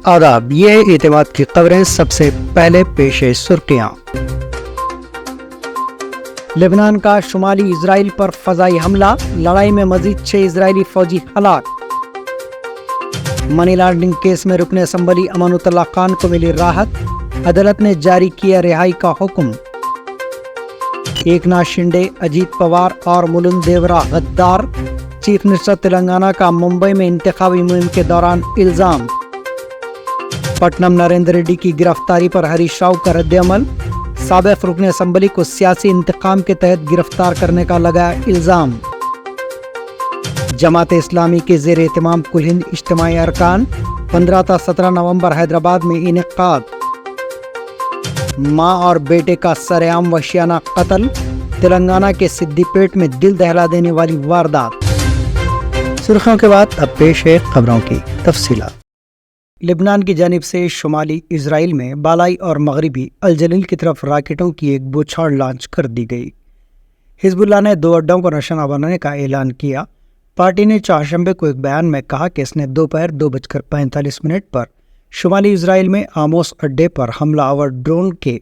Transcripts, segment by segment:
آداب، یہ ہے اعتماد کی خبریں۔ سب سے پہلے پیش سرخیاں۔ لبنان کا شمالی اسرائیل پر فضائی حملہ، لڑائی میں مزید 6 اسرائیلی فوجی ہلاک۔ منی لانڈرنگ کیس میں رکن اسمبلی امانت اللہ خان کو ملی راحت، عدالت نے جاری کیا رہائی کا حکم۔ ایکناتھ شنڈے، اجیت پوار اور ملند دیورا غدار، چیف منسٹر تلنگانہ کا ممبئی میں انتخابی مہم کے دوران الزام۔ پٹنم نریندر ریڈی کی گرفتاری پر ہریش راؤ کا رد عمل، سابق رکن اسمبلی کو سیاسی انتقام کے تحت گرفتار کرنے کا لگایا الزام۔ جماعت اسلامی کے زیر اہتمام کل ہند اجتماعی ارکان، 15 تا 17 نومبر حیدرآباد میں انعقاد۔ ماں اور بیٹے کا سر عام وحشیانہ قتل، تلنگانہ کے سدی پیٹ میں دل دہلا دینے والی واردات۔ سرخیوں کے بعد اب پیش ہے خبروں کی تفصیلات۔ لبنان کی جانب سے شمالی اسرائیل میں بالائی اور مغربی الجلیل کی طرف راکٹوں کی ایک بوچھاڑ لانچ کر دی گئی۔ حزب اللہ نے 2 اڈوں کو نشانہ بنانے کا اعلان کیا۔ پارٹی نے چہارشنبے کو ایک بیان میں کہا کہ اس نے دوپہر 2:45 پر شمالی اسرائیل میں آموس اڈے پر حملہ آور ڈرون کے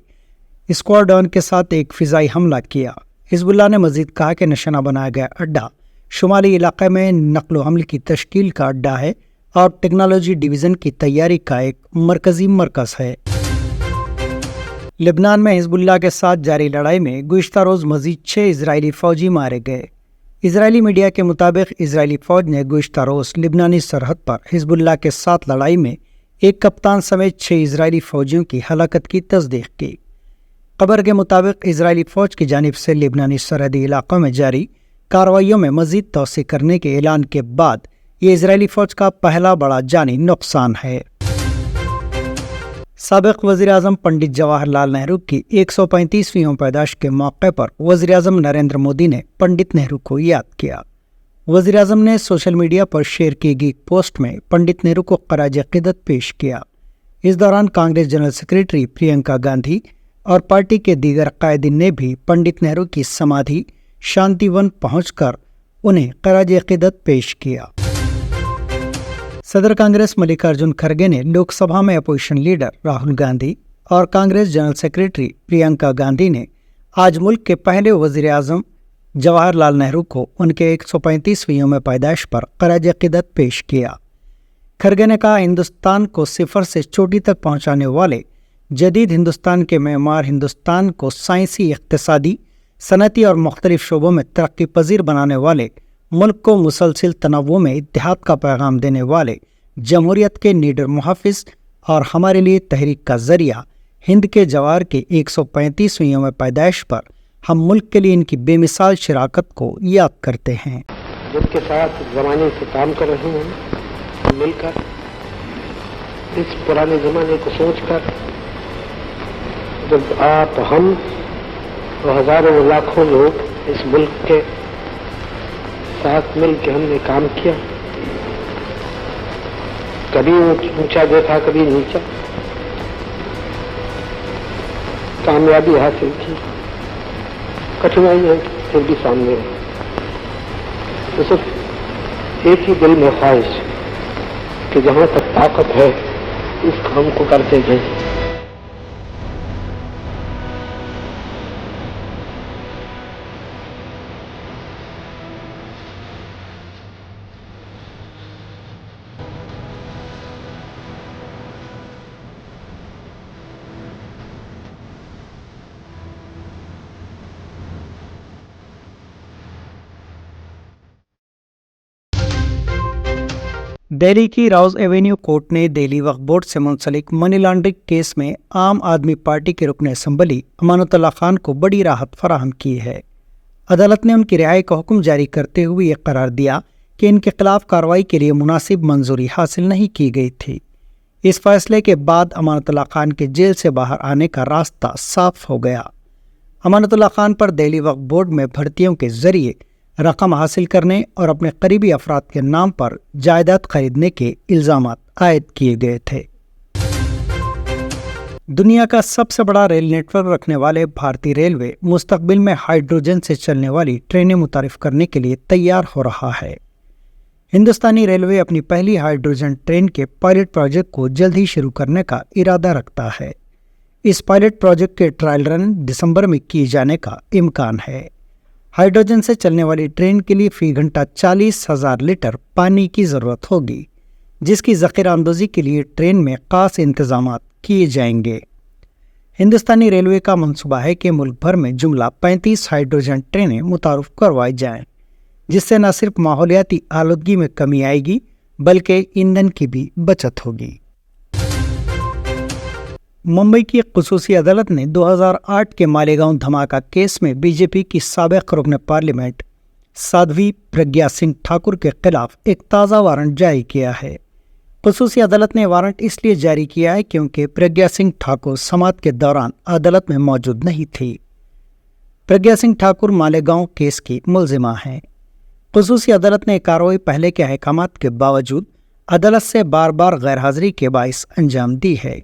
اسکواڈرن کے ساتھ ایک فضائی حملہ کیا۔ حزب اللہ نے مزید کہا کہ نشانہ بنایا گیا اڈا شمالی علاقے میں نقل و حمل کی تشکیل کا اڈا ہے اور ٹیکنالوجی ڈویژن کی تیاری کا ایک مرکزی مرکز ہے۔ لبنان میں حزب اللہ کے ساتھ جاری لڑائی میں گزشتہ روز مزید 6 اسرائیلی فوجی مارے گئے۔ اسرائیلی میڈیا کے مطابق اسرائیلی فوج نے گزشتہ روز لبنانی سرحد پر حزب اللہ کے ساتھ لڑائی میں ایک کپتان سمیت 6 اسرائیلی فوجیوں کی ہلاکت کی تصدیق کی۔ خبر کے مطابق اسرائیلی فوج کی جانب سے لبنانی سرحدی علاقوں میں جاری کارروائیوں میں مزید توسیع کرنے کے اعلان کے بعد یہ اسرائیلی فوج کا پہلا بڑا جانی نقصان ہے۔ سابق وزیر اعظم پنڈت جواہر لال نہرو کی 135ویں پیدائش کے موقع پر وزیر اعظم نریندر مودی نے پنڈت نہرو کو یاد کیا۔ وزیر اعظم نے سوشل میڈیا پر شیئر کی گئی پوسٹ میں پنڈت نہرو کو خراج عقیدت پیش کیا۔ اس دوران کانگریس جنرل سیکریٹری پرینکا گاندھی اور پارٹی کے دیگر قائدین نے بھی پنڈت نہرو کی سمادھی شانتی ون پہنچ کر انہیں خراج عقیدت پیش کیا۔ صدر کانگریس ملکارجن کھرگے نے لوک سبھا میں اپوزیشن لیڈر راہل گاندھی اور کانگریس جنرل سیکریٹری پرینکا گاندھی نے آج ملک کے پہلے وزیر اعظم جواہر لال نہرو کو ان کے 135ویں یوم پیدائش پر خراج عقیدت پیش کیا۔ کھرگے نے کہا، ہندوستان کو صفر سے چوٹی تک پہنچانے والے جدید ہندوستان کے معمار، ہندوستان کو سائنسی، اقتصادی، صنعتی اور مختلف شعبوں میں ترقی پذیر بنانے والے، ملک کو مسلسل تنوع میں اتحاد کا پیغام دینے والے، جمہوریت کے نیڈر محافظ اور ہمارے لیے تحریک کا ذریعہ ہند کے جواہر کے 135ویں یوم پیدائش پر ہم ملک کے لیے ان کی بے مثال شراکت کو یاد کرتے ہیں۔ جن کے ساتھ زمانے سے کام کر رہے ہیں، مل کر اس پرانے زمانے کو سوچ کر جب آپ، ہم اور ہزاروں لاکھوں لوگ اس ملک کے ساتھ مل کے ہم نے کام کیا، کبھی اونچا دیکھا کبھی نیچا، کامیابی حاصل کی، کٹھنائیاں پھر بھی سامنے رہی، تو صرف ایک ہی دل میں خواہش کہ جہاں تک طاقت ہے اس کام کو کرتے گئے۔ دہلی کی راؤز ایونیو کورٹ نے دہلی وقف بورڈ سے منسلک منی لانڈرنگ کیس میں عام آدمی پارٹی کے رکن اسمبلی امانت اللہ خان کو بڑی راحت فراہم کی ہے۔ عدالت نے ان کی رہائی کا حکم جاری کرتے ہوئے یہ قرار دیا کہ ان کے خلاف کارروائی کے لیے مناسب منظوری حاصل نہیں کی گئی تھی۔ اس فیصلے کے بعد امانت اللہ خان کے جیل سے باہر آنے کا راستہ صاف ہو گیا۔ امانت اللہ خان پر دہلی وقف بورڈ میں بھرتیوں کے ذریعے رقم حاصل کرنے اور اپنے قریبی افراد کے نام پر جائیداد خریدنے کے الزامات عائد کیے گئے تھے۔ دنیا کا سب سے بڑا ریل نیٹ ورک رکھنے والے بھارتی ریلوے مستقبل میں ہائیڈروجن سے چلنے والی ٹرینیں متعارف کرنے کے لیے تیار ہو رہا ہے۔ हिंदुस्तानी रेलवे अपनी पहली हाइड्रोजन ट्रेन के पायलट प्रोजेक्ट को जल्द ही शुरू करने का इरादा रखता है। इस पायलट प्रोजेक्ट के ट्रायल रन दिसंबर में किए जाने का इम्कान है। हाइड्रोजन से चलने वाली ट्रेन के लिए फी घंटा 40,000 लीटर पानी की ज़रूरत होगी, जिसकी ज़ख़ीरा अंदोज़ी के लिए ट्रेन में ख़ास इंतज़ाम किए जाएंगे। हिंदुस्तानी रेलवे का मंसूबा है कि मुल्क भर में जुमला 35 हाइड्रोजन ट्रेनें मुतारुफ करवाई जाएं, जिससे न सिर्फ माहौलियाती आलूदगी में कमी आएगी बल्कि ईंधन की भी बचत होगी। मुंबई की एक खुसूसी अदालत ने 2008 के मालेगांव धमाका केस में बीजेपी की साबिक रुकन पार्लियामेंट साध्वी प्रज्ञा सिंह ठाकुर के खिलाफ एक ताज़ा वारंट जारी किया है। खुसूसी अदालत ने वारंट इसलिए जारी किया है क्योंकि प्रज्ञा सिंह ठाकुर समाअत के दौरान अदालत में मौजूद नहीं थी। प्रज्ञा सिंह ठाकुर मालेगांव केस की मुलजिमा हैं। खुसूसी अदालत ने कार्रवाई पहले के अहकामात के बावजूद अदालत से बार बार गैरहाजिरी के बाइस अंजाम दी है।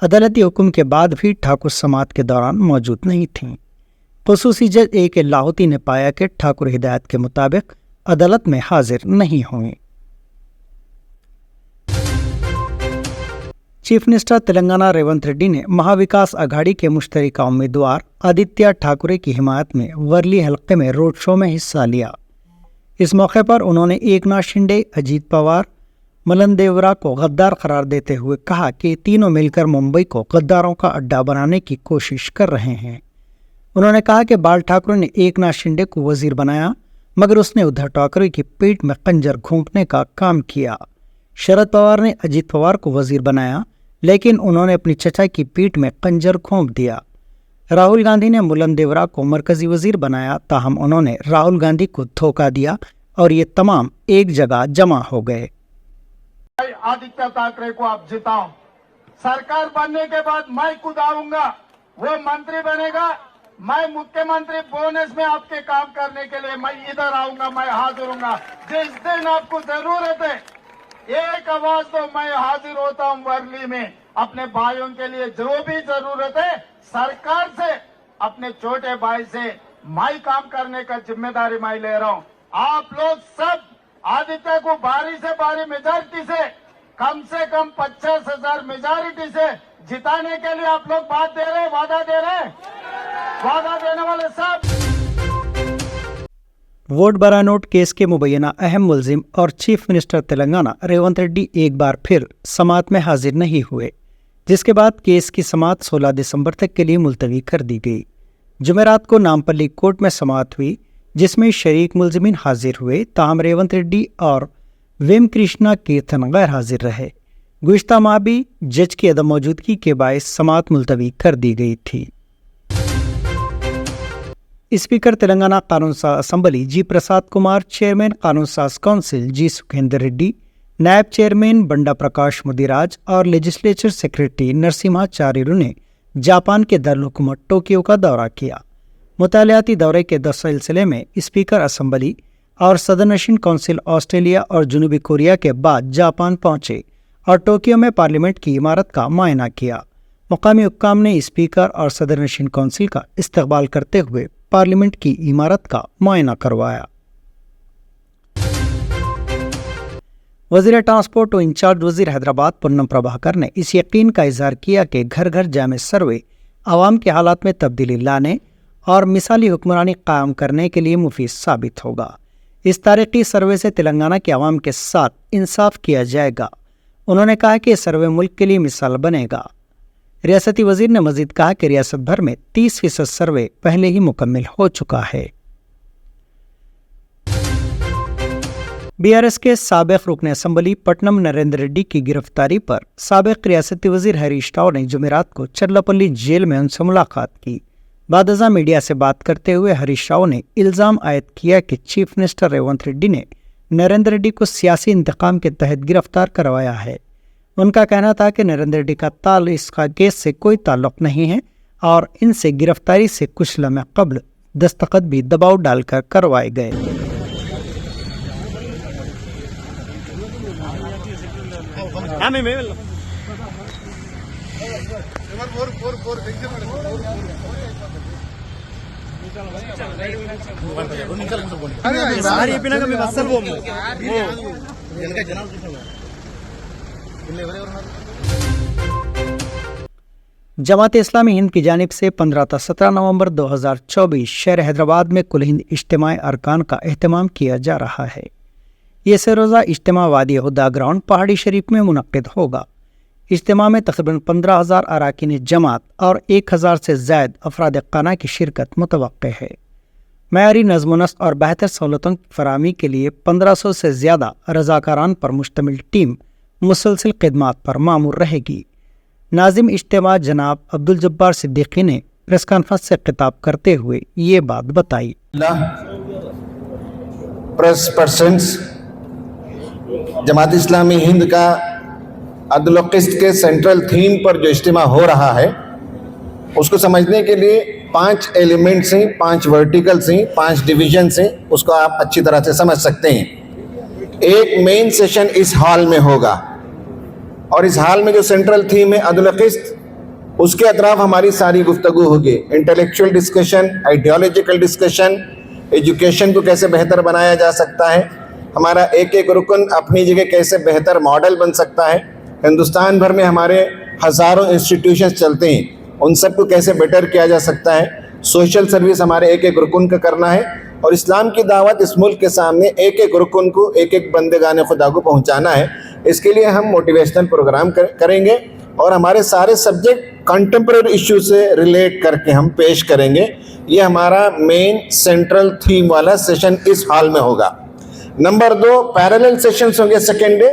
अदालती हुक्म के बाद भी ठाकुर समाअत के दौरान मौजूद नहीं थीं। खुसूसी जज A.K. लाहौती ने पाया कि ठाकुर हिदायत के मुताबिक अदालत में हाजिर नहीं हुए। चीफ मिनिस्टर तेलंगाना रेवंत रेड्डी ने महाविकास अघाड़ी के मुश्तरका उम्मीदवार आदित्य ठाकरे की हिमायत में वर्ली हल्के में रोड शो में हिस्सा लिया। इस मौके पर उन्होंने एकनाथ शिंदे, अजीत पवार, मलन देवरा को गद्दार करार देते हुए कहा कि तीनों मिलकर मुंबई को गद्दारों का अड्डा बनाने की कोशिश कर रहे हैं। उन्होंने कहा कि बाल ठाकरे ने एकनाथ शिंदे को वजीर बनाया, मगर उसने उद्धव ठाकरे की पीठ में खंजर घोंपने का काम किया। शरद पवार ने अजीत पवार को वजीर बनाया, लेकिन उन्होंने अपनी चचा की पीठ में खंजर घोंप दिया। राहुल गांधी ने मुलन देवरा को मरकजी वजीर बनाया, ताहम उन्होंने राहुल गांधी को धोखा दिया और ये तमाम एक जगह जमा हो गए। आदित्य ठाकरे को आप जिताओ, सरकार बनने के बाद मैं खुद आऊंगा, वो मंत्री बनेगा, मैं मुख्यमंत्री बोनस में आपके काम करने के लिए मैं इधर आऊंगा, मैं हाजिर हूंगा। जिस दिन आपको जरूरत है एक आवाज तो मैं हाजिर होता हूं वर्ली में। अपने भाइयों के लिए जो भी जरूरत है सरकार से, अपने छोटे भाई से मैं काम करने का जिम्मेदारी मैं ले रहा हूं। आप लोग सब आदित्य को भारी से भारी मेजॉरिटी से कम 50,000 मेजॉरिटी से जिताने के लिए आप लोग बात दे रहे, वादा दे रहे, वादा देने वाले सब। वोट बरा नोट केस के मुबैना अहम मुलजिम और चीफ मिनिस्टर तेलंगाना रेवंत रेड्डी एक बार फिर समाअत में हाजिर नहीं हुए, जिसके बाद केस की समाअत 16 दिसंबर तक के लिए मुलतवी कर दी गई। जुमेरात को नामपल्ली कोर्ट में समाअत हुई, जिसमें शरीक मुलजिमीन हाजिर हुए, ताहम रेवंत रेड्डी और वेम कृष्णा कीर्तन गैर हाजिर रहे। गुज़िश्ता माह भी जज की अदम मौजूदगी के बायस समाअत मुलतवी कर दी गई थी। स्पीकर तेलंगाना कानून साज असम्बली जी प्रसाद कुमार, चेयरमैन कानून साज काउंसिल जी सुखेंदर रेड्डी, नायब चेयरमैन बंडा प्रकाश मुदिराज और लेजिस्लेचर सेक्रेटरी नरसिम्हाचार्युलु ने जापान के दारुल-हुकूमत टोक्यो का दौरा किया। मुतालियाती दौरे के 10 सिलसिले में स्पीकर असम्बली और सदनशीन काउंसिल ऑस्ट्रेलिया और जनूबी कोरिया के बाद जापान पहुंचे और टोक्यो में पार्लियामेंट की इमारत का मुआयना किया। मुकामी हुक्काम ने स्पीकर और सदनशीन काउंसिल का इस्तकबाल करते हुए पार्लियामेंट की इमारत का मुआयना करवाया। वज़ीर ट्रांसपोर्ट और इंचार्ज वज़ीर हैदराबाद पूनम प्रभाकर ने इस यकीन का इजहार किया कि घर घर जामे सर्वे आवाम के हालात में तब्दीली लाने और मिसाली हुक्मरानी कायम करने के लिए मुफीद साबित होगा। इस तारीखी सर्वे से तेलंगाना के आवाम के साथ इंसाफ किया जाएगा। उन्होंने कहा कि सर्वे मुल्क के लिए मिसाल बनेगा। रियासती वजीर ने मजीद कहा कि रियासत भर में 30% सर्वे पहले ही मुकम्मल हो चुका है। बीआरएस के साबिक रुकन असम्बली पट्टनम नरेंद्र रेड्डी की गिरफ्तारी पर साबिक रियासती वजीर हरीश राव ने जुमेरात को चर्लापल्ली जेल में उनसे मुलाकात की। बादजा मीडिया से बात करते हुए हरीश राव ने इल्ज़ाम आयद किया कि चीफ मिनिस्टर रेवंत रेड्डी ने नरेंद्र रेड्डी को सियासी इंतकाम के तहत गिरफ्तार करवाया है। उनका कहना था कि नरेंद्र रेड्डी का इसका केस से कोई ताल्लुक नहीं है और इनसे गिरफ्तारी से कुछ लम्हे कबल दस्तखत भी दबाव डालकर करवाए गए। जमात इस्लामी हिंद की जानिब से 15 से 17 नवंबर 2024 शहर हैदराबाद में कुल हिंद इज्तिमाई अरकान का एहतमाम किया जा रहा है। ये सरोज़ा इज्तिमा वादी हुदा ग्राउंड पहाड़ी शरीफ में मुनक्किद होगा। इज्तिमा में तकरीबन 15,000 अरकान जमात और 1,000 से ज़ायद अफराद क़ाना की शिरकत मुतवक्के है। मयारी नज़्म नस्क और बेहतर सहूलतों की फराहमी के लिए 1500 से ज़्यादा रज़ाकारान पर मुश्तमिल टीम मुसलसिल खिदमात पर मामूर रहेगी। नाजिम इज्तिमा जनाब अब्दुल जब्बार सिद्दीकी ने प्रेस कॉन्फ्रेंस से खिताब करते हुए ये बात बताई। प्रेस पर्सन्स, जमात इस्लामी हिंद का अदल व क़िस्त के सेंट्रल थीम पर जो इज्तिमा हो रहा है उसको समझने के लिए 5 एलिमेंट्स हैं, 5 वर्टिकल्स हैं, 5 डिवीजन्स हैं, उसको आप अच्छी तरह से समझ सकते हैं। एक मेन सेशन इस हॉल में होगा और इस हाल में जो सेंट्रल थीम है अदल व क़िस्त, उसके अतराफ हमारी सारी गुफ्तगू होगी। Intellectual discussion, ideological discussion, education को कैसे बेहतर बनाया जा सकता है, हमारा एक एक रुकन अपनी जगह कैसे बेहतर मॉडल बन सकता है, हिंदुस्तान भर में हमारे हज़ारों इंस्टीट्यूशंस चलते हैं, उन सब को कैसे बेटर किया जा सकता है, सोशल सर्विस हमारे एक एक रुकन का करना है और इस्लाम की दावत इस मुल्क के सामने एक एक रुकन को, एक एक बंदगाने खुदा को पहुँचाना है। इसके लिए हम मोटिवेशनल प्रोग्राम करेंगे और हमारे सारे सब्जेक्ट कंटेम्प्रेरी इशू से रिलेट करके हम पेश करेंगे। ये हमारा मेन सेंट्रल थीम वाला सेशन इस हॉल में होगा। नंबर 2, पैरेलल सेशंस होंगे सेकेंड डे।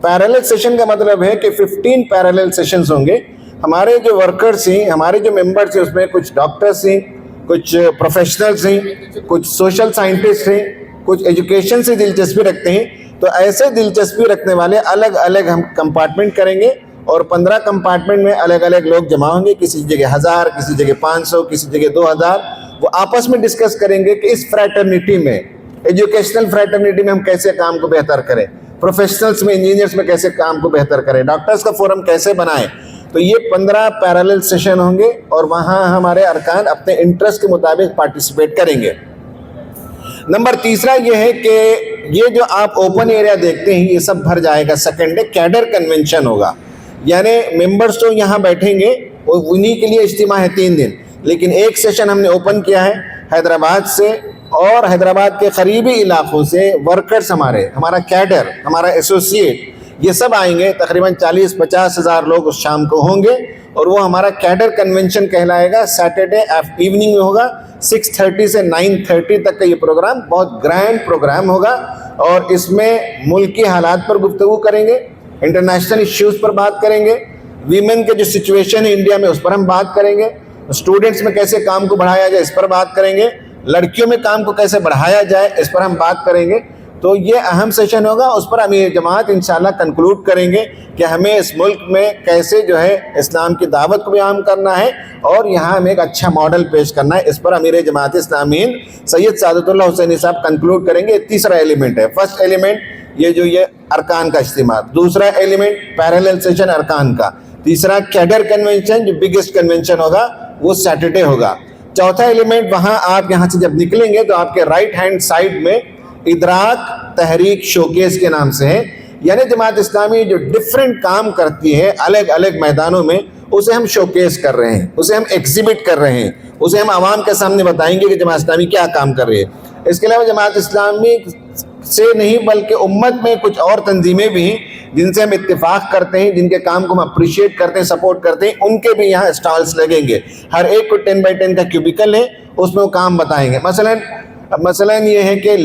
पैरेलल सेशन का मतलब है कि 15 पैरेलल सेशंस होंगे। हमारे जो वर्कर्स हैं, हमारे जो मेंबर्स हैं, उसमें कुछ डॉक्टर्स हैं, कुछ प्रोफेशनल्स हैं, कुछ सोशल साइंटिस्ट हैं, कुछ एजुकेशन से दिलचस्पी रखते हैं। तो ऐसे दिलचस्पी रखने वाले अलग अलग हम कंपार्टमेंट करेंगे और 15 कंपार्टमेंट में अलग अलग लोग जमा होंगे। किसी जगह 1000, किसी जगह 500, किसी जगह 2000। वो आपस में डिस्कस करेंगे कि इस फ्रैटर्निटी में, एजुकेशनल फ्रैटर्निटी में हम कैसे काम को बेहतर करें, प्रोफेशनल्स में, इंजीनियर्स में कैसे काम को बेहतर करें, डॉक्टर्स का फोरम कैसे बनाएं। तो ये 15 पैरेलल सेशन होंगे और वहाँ हमारे अरकान अपने इंटरेस्ट के मुताबिक पार्टिसिपेट करेंगे। नंबर 3 ये है कि ये जो आप ओपन एरिया देखते हैं ये सब भर जाएगा। सेकेंड डे कैडर कन्वेंशन होगा, यानी मेंबर्स तो यहाँ बैठेंगे, उन्हीं के लिए इज्तिमा है 3 दिन। लेकिन एक सेशन हमने ओपन किया है हैदराबाद से और हैदराबाद के करीबी इलाकों से वर्कर्स, हमारा कैडर, हमारा एसोसिएट, ये सब आएंगे। तकरीबन 40-50 हज़ार लोग उस शाम को होंगे और वो हमारा कैडर कन्वेंशन कहलाएगा। सैटरडे इवनिंग में होगा, 6:30 से 9:30 तक का ये प्रोग्राम बहुत ग्रैंड प्रोग्राम होगा और इसमें मुल्की हालात पर गुफ्तगू करेंगे, इंटरनेशनल इश्यूज़ पर बात करेंगे, वीमेन के जो सिचुएशन है इंडिया में उस पर हम बात करेंगे, स्टूडेंट्स में कैसे काम को बढ़ाया जाए इस पर बात करेंगे, लड़कियों में काम को कैसे बढ़ाया जाए इस पर हम बात करेंगे। तो ये अहम सेशन होगा, उस पर अमीर जमात इंशाल्लाह कंक्लूड करेंगे कि हमें इस मुल्क में कैसे जो है इस्लाम की दावत को भी आम करना है और यहाँ हमें एक अच्छा मॉडल पेश करना है। इस पर अमीर जमात इस्लामी सैयद सादतुल्लाह हुसैनी साहब कंक्लूड करेंगे। 3रा एलिमेंट है। फर्स्ट एलिमेंट ये अरकान का इज्तिमा, दूसरा एलिमेंट पैरेलल सेशन अरकान का, तीसरा कैडर कन्वेंशन जो बिगेस्ट कन्वेंशन होगा वो सैटरडे होगा। चौथा एलिमेंट, वहाँ आप यहाँ से जब निकलेंगे तो आपके राइट हैंड साइड में इदराक तहरीक शोकेस के नाम से है, यानी जमात इस्लामी जो डिफरेंट काम करती है अलग अलग मैदानों में, उसे हम शोकेस कर रहे हैं, उसे हम एग्जिबिट कर रहे हैं, उसे हम आवाम के सामने बताएंगे कि जमात इस्लामी क्या काम कर रही है। इसके अलावा जमात इस्लामी से नहीं बल्कि उम्मत में कुछ और तंजीमें भी हैं जिनसे हम इत्तेफाक करते हैं, जिनके काम को हम अप्रिशिएट करते हैं, सपोर्ट करते हैं, उनके भी यहाँ स्टॉल्स लगेंगे। हर एक को 10x10 का क्यूबिकल है, उसमें वो काम बताएंगे। मसलन ये है कि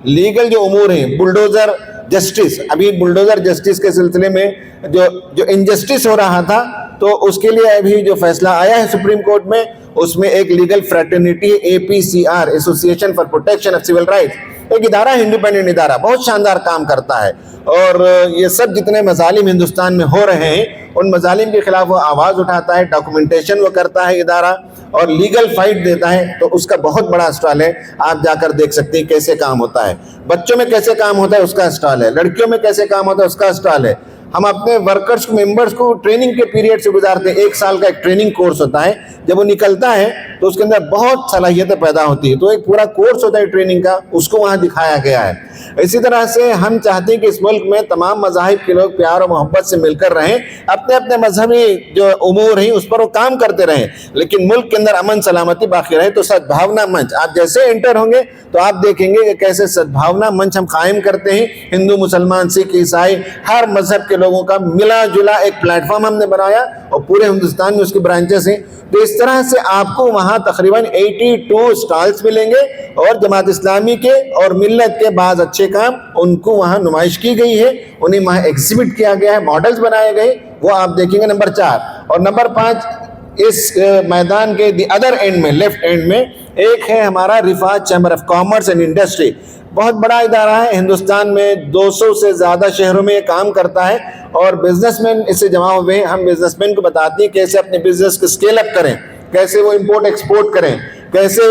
लीगल जो उमूर हैं, बुलडोज़र जस्टिस, अभी बुलडोज़र जस्टिस के सिलसिले में जो इनजस्टिस हो रहा था तो उसके लिए अभी जो फैसला आया है सुप्रीम कोर्ट में, उसमें एक legal fraternity APCR, association for protection of civil rights, एक इदारा है, इंडिपेंडेंट इदारा, बहुत शानदार काम करता है। और ये सब जितने मजालिम हिंदुस्तान में हो रहे हैं उन मजालिम के खिलाफ वो आवाज़ उठाता है, डॉक्यूमेंटेशन वो करता है इदारा और लीगल फाइट देता है। तो उसका बहुत बड़ा स्टॉल है, आप जाकर देख सकते हैं कैसे काम होता है। बच्चों में कैसे काम होता है उसका स्टॉल है, लड़कियों में कैसे काम होता है उसका स्टॉल है, हम अपने वर्कर्स को, मेंबर्स को ट्रेनिंग के पीरियड से गुजारते हैं। 1 साल का एक ट्रेनिंग कोर्स होता है, जब वो निकलता है तो उसके अंदर बहुत सलाहियतें पैदा होती है। तो एक पूरा कोर्स होता है ट्रेनिंग का, उसको वहाँ दिखाया गया है। इसी तरह से हम चाहते हैं कि इस मुल्क में तमाम मज़ाहिब के लोग प्यार और मोहब्बत से मिलकर रहें, अपने अपने मजहबी जो उमूर हैं उस पर वो काम करते रहें, लेकिन मुल्क के अंदर अमन सलामती बाकी रहे। तो सद्भावना मंच, आप जैसे एंटर होंगे तो आप देखेंगे कि कैसे सद्भावना मंच हम कायम करते हैं। हिंदू, मुसलमान, सिख, ईसाई, हर मजहब के लोगों का मिला जुला एक प्लेटफॉर्म हमने बनाया और पूरे हिंदुस्तान में उसकी ब्रांचेस हैं। तो इस तरह से आपको वहाँ तकरीबन 82 स्टॉल्स मिलेंगे और जमात इस्लामी के और मिल्लत के बाज़ अच्छे काम उनको वहाँ नुमाइश की गई है, उन्हें वहाँ एग्जिबिट किया गया है, मॉडल्स बनाए गए, वो आप देखेंगे। नंबर 4 और नंबर 5 इस मैदान के दी अदर एंड में, लेफ्ट एंड में एक है हमारा Rifat chamber of commerce and industry. बहुत बड़ा इदारा है, हिंदुस्तान में 200 से ज़्यादा शहरों में ये काम करता है और बिजनेसमैन इससे जमा हुए हैं। हम बिजनेसमैन को बताते हैं कैसे अपने बिजनेस को स्केल अप करें, कैसे वो इंपोर्ट एक्सपोर्ट करें, कैसे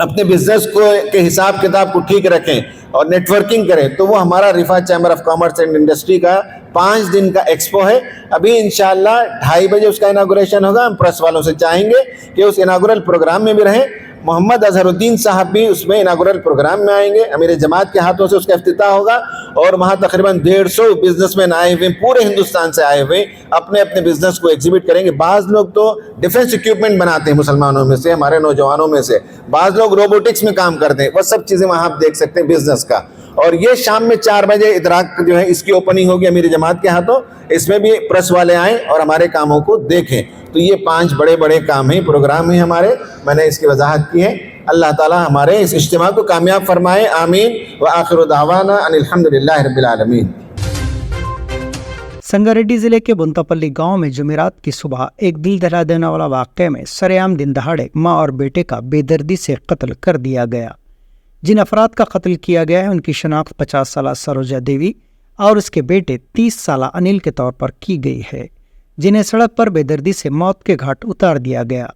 अपने बिजनेस को के हिसाब किताब को ठीक रखें और नेटवर्किंग करें। तो वो हमारा Rifat chamber of commerce and industry का 5 दिन का एक्सपो है। अभी इंशाल्लाह 2:30 बजे उसका इनागुरेशन होगा। हम प्रेस वालों से चाहेंगे कि उस इनागुरल प्रोग्राम में भी रहें। मोहम्मद अजहरुद्दीन साहब भी उसमें इनागुरल प्रोग्राम में आएंगे, अमीर जमात के हाथों से उसका इफ्तिताह होगा और वहाँ तकरीबन 150 बिजनेसमैन आए हुए, पूरे हिंदुस्तान से आए हुए, अपने अपने बिजनेस को एग्जिबिट करेंगे। बाज़ लोग तो डिफेंस इक्विपमेंट बनाते हैं मुसलमानों में से, हमारे नौजवानों में से, बाज़ लोग रोबोटिक्स में काम करते हैं। वह सब चीज़ें वहाँ आप देख सकते हैं बिजनेस का। और ये शाम में 4 बजे इदराक जो है इसकी ओपनिंग होगी अमीर जमात के हाथों। इसमें भी प्रेस वाले आएँ और हमारे कामों को देखें। तो ये 5 बड़े बड़े काम हैं, प्रोग्राम हैं हमारे, मैंने इसकी वजाहत की है। अल्लाह ताला हमारे इस इज्तिमा को कामयाब फरमाए, आमीन। व आखिरु दावाना अनिल हम्दुलिल्लाहि रब्बिल आलमीन। संगारेड्डी जिले के बुंतापल्ली गांव में जुमेरात की सुबह एक दिल दहला देने वाला वाक़े में सरेआम दिन दहाड़े माँ और बेटे का बेदर्दी से कत्ल कर दिया गया। जिन अफराद का कत्ल किया गया है उनकी शनाख्त 50 साला सरोजा देवी और उसके बेटे 30 साला अनिल के तौर पर की गई है, जिन्हें सड़क पर बेदर्दी से मौत के घाट उतार दिया गया।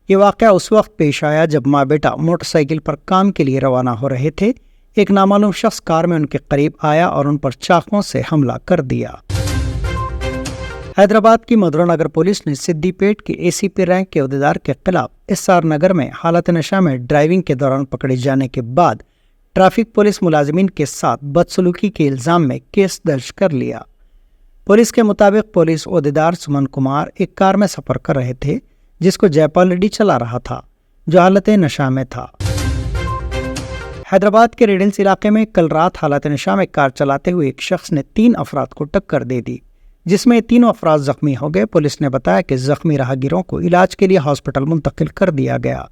ये वाक़या उस वक्त पेश आया जब माँ बेटा मोटरसाइकिल पर काम के लिए रवाना हो रहे थे। एक नामालूम शख्स कार में उनके करीब आया और उन पर चाकुओं से हमला कर दिया। हैदराबाद की मधुरा नगर पुलिस ने सिद्दीपेट के एसीपी रैंक के अहदेदार के खिलाफ एसआर नगर में हालत नशा में ड्राइविंग के दौरान पकड़े जाने के बाद ट्रैफिक पुलिस मुलाजिमीन के साथ बदसलूकी के इल्जाम में केस दर्ज कर लिया। पुलिस के मुताबिक पुलिस अहदेदार सुमन कुमार एक कार में सफर कर रहे थे जिसको जयपाल रेड्डी चला रहा था, जो हालत नशा में था। हैदराबाद के रेडेंस इलाके में कल रात हालत नशा में कार चलाते हुए एक शख्स ने 3 अफराद को टक्कर दे दी, जिसमें 3 अफराद जख्मी हो गए। पुलिस ने बताया कि जख्मी राहगीरों को इलाज के लिए हॉस्पिटल मुंतकिल कर दिया गया।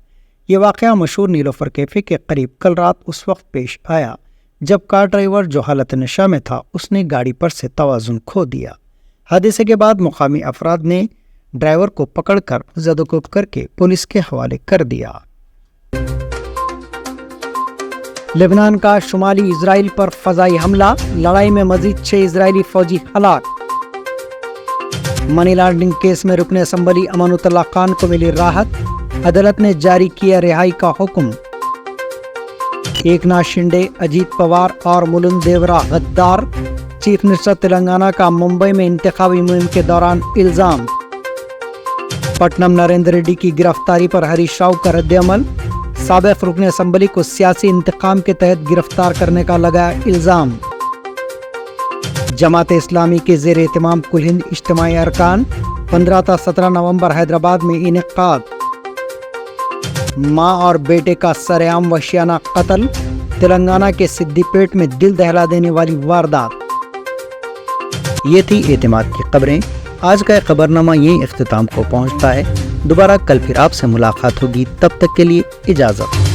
ये वाक़या मशहूर नीलोफर कैफे के करीब कल रात उस वक्त पेश आया जब कार ड्राइवर जो हालत नशा में था उसने गाड़ी पर से तवाज़ुन खो दिया। हादसे के बाद मुकामी अफराद ने ड्राइवर को पकड़कर ज़दोकोब करके पुलिस के हवाले कर दिया। लेबनान का शुमाली इजराइल पर फ़ज़ाई हमला, लड़ाई में मज़ीद 6 इजरायली फ़ौजी हलाक। मनी लॉन्ड्रिंग केस में रुकने असम्बली अमानुतल्लाह खान को मिली राहत, अदालत ने जारी किया रिहाई का हुक्म। एकनाथ शिंदे, अजीत पवार और मुलुंद देवरा गद्दार, चीफ मिनिस्टर तेलंगाना का मुंबई में इंतखाबी मुहिम के दौरान इल्जाम। पटनम नरेंद्र रेड्डी की गिरफ्तारी पर हरीश राव का रद्द-ए-अमल, साबिक रुकने असम्बली को सियासी इंतकाम के तहत गिरफ्तार करने का लगाया इल्जाम। जमात इस्लामी के ज़ेर एहतमाम कुल हिंद इज्तिमाई अरकान 15 ta 17 नवंबर हैदराबाद में इनेकाद। माँ और बेटे का सरेआम वशियाना कत्ल, तेलंगाना के सिद्दीपेट में दिल दहला देने वाली वारदात। ये थी एतमाद की खबरें। आज का खबरनामा यही इख्तिताम को पहुंचता है। दोबारा कल फिर आपसे मुलाकात होगी, तब तक के लिए इजाज़त।